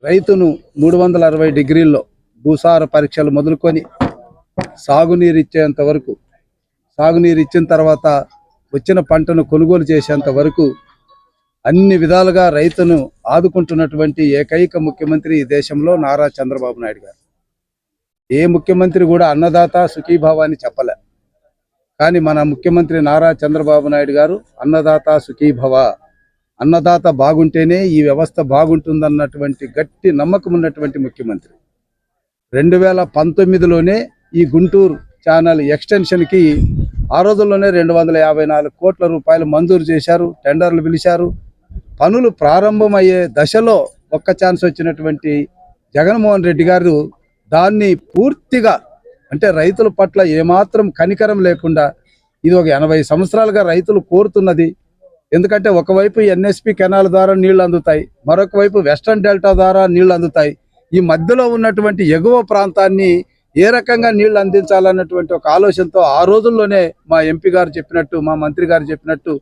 రైతును 360 డిగ్రీల్లో భూసార పరీక్షలు మొదలుకొని సాగునీరు ఇచ్చేంత వరకు, సాగునీరు ఇచ్చిన తర్వాత వచ్చిన పంటను కొనుగోలు చేసేంత వరకు అన్ని విధాలుగా రైతును ఆదుకుంటున్నటువంటి ఏకైక ముఖ్యమంత్రి ఈ దేశంలో నారా చంద్రబాబు నాయుడు గారు. ఏ ముఖ్యమంత్రి కూడా అన్నదాత సుఖీభావ అని చెప్పలే. కానీ మన ముఖ్యమంత్రి నారా చంద్రబాబు నాయుడు గారు అన్నదాత సుఖీభవ, అన్నదాత బాగుంటేనే ఈ వ్యవస్థ బాగుంటుందన్నటువంటి గట్టి నమ్మకం ఉన్నటువంటి ముఖ్యమంత్రి. 2019లోనే ఈ గుంటూరు ఛానల్ ఎక్స్టెన్షన్కి ఆ రోజుల్లోనే 254 కోట్ల రూపాయలు మంజూరు చేశారు, టెండర్లు పిలిచారు. పనులు ప్రారంభమయ్యే దశలో ఒక్క ఛాన్స్ వచ్చినటువంటి జగన్మోహన్ రెడ్డి గారు దాన్ని పూర్తిగా, అంటే రైతుల పట్ల ఏమాత్రం కనికరం లేకుండా, ఇది ఒక 80 సంవత్సరాలుగా రైతులు కోరుతున్నది. ఎందుకంటే ఒకవైపు ఎన్ఎస్పి కెనాల్ ద్వారా నీళ్లు అందుతాయి, మరొక వైపు వెస్టర్న్ డెల్టా ద్వారా నీళ్లు అందుతాయి. ఈ మధ్యలో ఉన్నటువంటి ఎగువ ప్రాంతాన్ని ఏ రకంగా నీళ్లు అందించాలన్నటువంటి ఒక ఆలోచనతో ఆ రోజుల్లోనే మా ఎంపీ గారు చెప్పినట్టు, మా మంత్రి గారు చెప్పినట్టు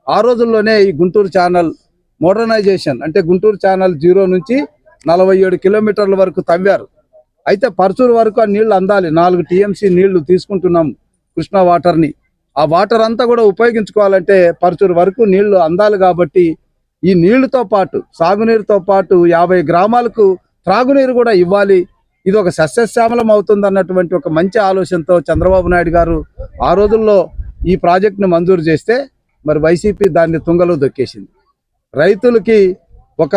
ఆ రోజుల్లోనే ఈ గుంటూరు ఛానల్ మోడర్నైజేషన్, అంటే గుంటూరు ఛానల్ 0 నుంచి 47 కిలోమీటర్ల వరకు తవ్వారు. అయితే పర్చూరు వరకు ఆ నీళ్లు అందాలి. 4 టీఎంసీ నీళ్లు తీసుకుంటున్నాం కృష్ణా వాటర్ని. ఆ వాటర్ అంతా కూడా ఉపయోగించుకోవాలంటే పర్చూరు వరకు నీళ్లు అందాలి. కాబట్టి ఈ నీళ్లతో పాటు సాగునీరుతో పాటు 50 గ్రామాలకు త్రాగునీరు కూడా ఇవ్వాలి. ఇది ఒక సస్యశ్యామలం అవుతుంది అన్నటువంటి ఒక మంచి ఆలోచనతో చంద్రబాబు నాయుడు గారు ఆ రోజుల్లో ఈ ప్రాజెక్టును మంజూరు చేస్తే మరి వైసీపీ దాన్ని తుంగలో దొక్కేసింది. రైతులకి ఒక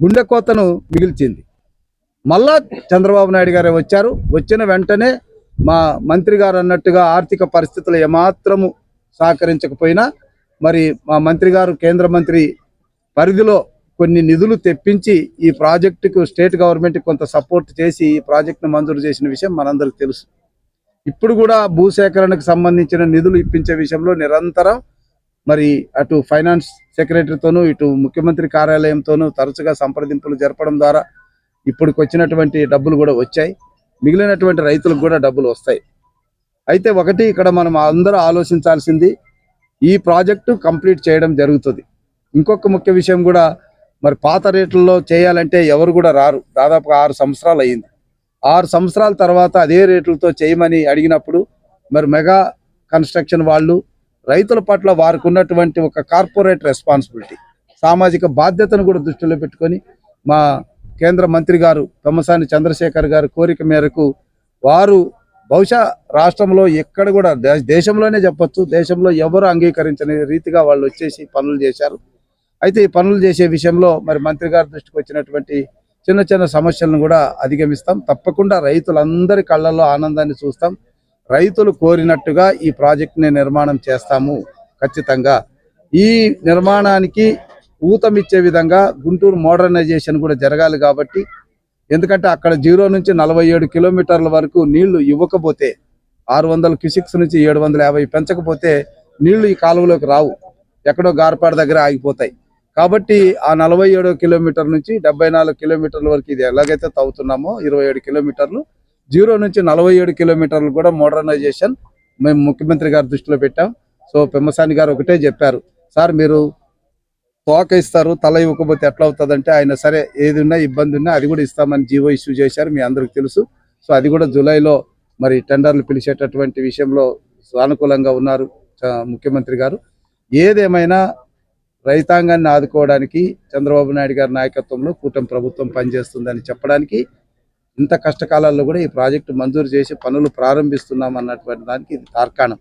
గుండె కోతను మిగిల్చింది. మళ్ళా చంద్రబాబు నాయుడు గారే వచ్చారు. వచ్చిన వెంటనే మా మంత్రి గారు అన్నట్టుగా ఆర్థిక పరిస్థితులు ఏమాత్రము సహకరించకపోయినా మరి మా మంత్రి గారు కేంద్ర మంత్రి పరిధిలో కొన్ని నిధులు తెప్పించి ఈ ప్రాజెక్టుకు స్టేట్ గవర్నమెంట్కి కొంత సపోర్ట్ చేసి ఈ ప్రాజెక్టును మంజూరు చేసిన విషయం మనందరికీ తెలుసు. ఇప్పుడు కూడా భూసేకరణకు సంబంధించిన నిధులు ఇప్పించే విషయంలో నిరంతరం మరి అటు ఫైనాన్స్ సెక్రటరీతోనూ ఇటు ముఖ్యమంత్రి కార్యాలయంతోనూ తరచుగా సంప్రదింపులు జరపడం ద్వారా ఇప్పటికి వచ్చినటువంటి డబ్బులు కూడా వచ్చాయి. మిగిలినటువంటి రైతులకు కూడా డబ్బులు వస్తాయి. అయితే ఒకటి ఇక్కడ మనం అందరూ ఆలోచించాల్సింది, ఈ ప్రాజెక్టు కంప్లీట్ చేయడం జరుగుతుంది. ఇంకొక ముఖ్య విషయం కూడా, మరి పాత రేట్లలో చేయాలంటే ఎవరు కూడా రారు. దాదాపు 6 సంవత్సరాలు అయ్యింది. 6 సంవత్సరాల తర్వాత అదే రేట్లతో చేయమని అడిగినప్పుడు మరి మెగా కన్స్ట్రక్షన్ వాళ్ళు రైతుల పట్ల వారికి ఉన్నటువంటి ఒక కార్పొరేట్ రెస్పాన్సిబిలిటీ, సామాజిక బాధ్యతను కూడా దృష్టిలో పెట్టుకొని మా కేంద్ర మంత్రి గారు తమ్మసాని చంద్రశేఖర్ గారి కోరిక మేరకు వారు బహుశా రాష్ట్రంలో ఎక్కడ కూడా, దేశంలోనే చెప్పొచ్చు, దేశంలో ఎవరు అంగీకరించని రీతిగా వాళ్ళు వచ్చేసి పనులు చేశారు. అయితే ఈ పనులు చేసే విషయంలో మరి మంత్రి గారి దృష్టికి వచ్చినటువంటి చిన్న చిన్న సమస్యలను కూడా అధిగమిస్తాం. తప్పకుండా రైతులందరి కళ్ళల్లో ఆనందాన్ని చూస్తాం. రైతులు కోరినట్టుగా ఈ ప్రాజెక్టుని నిర్మాణం చేస్తాము ఖచ్చితంగా. ఈ నిర్మాణానికి ఊతమిచ్చే విధంగా గుంటూరు మోడర్నైజేషన్ కూడా జరగాలి. కాబట్టి ఎందుకంటే అక్కడ 0 నుంచి 47 కిలోమీటర్ల వరకు నీళ్లు ఇవ్వకపోతే, 600 క్యూసిక్స్ నుంచి 750 పెంచకపోతే నీళ్లు ఈ కాలువలోకి రావు, ఎక్కడో గార్పాడ దగ్గర ఆగిపోతాయి. కాబట్టి ఆ 47 కిలోమీటర్ నుంచి 74 కిలోమీటర్ల వరకు ఇది ఎలాగైతే తవ్వుతున్నామో 27 కిలోమీటర్లు, 0 నుంచి 47 కిలోమీటర్లు కూడా మోడర్నైజేషన్ మేము ముఖ్యమంత్రి గారి దృష్టిలో పెట్టాం. సో పెమ్మసాని గారు ఒకటే చెప్పారు, సార్ మీరు తోక ఇస్తారు, తల ఇవ్వకపోతే ఎట్లా అవుతుందంటే, ఆయన సరే ఏది ఉన్నా ఇబ్బంది ఉన్నా అది కూడా ఇస్తామని జీవో ఇష్యూ చేశారు, మీ అందరికి తెలుసు. సో అది కూడా జూలైలో మరి టెండర్లు పిలిచేటటువంటి విషయంలో సానుకూలంగా ఉన్నారు ముఖ్యమంత్రి గారు. ఏదేమైనా రైతాంగాన్ని ఆదుకోవడానికి చంద్రబాబు నాయుడు గారి నాయకత్వంలో కూటమి ప్రభుత్వం పనిచేస్తుందని చెప్పడానికి, ఇంత కష్టకాలాల్లో కూడా ఈ ప్రాజెక్టు మంజూరు చేసి పనులు ప్రారంభిస్తున్నాం అన్నటువంటి దానికి ఇది తార్కాణం.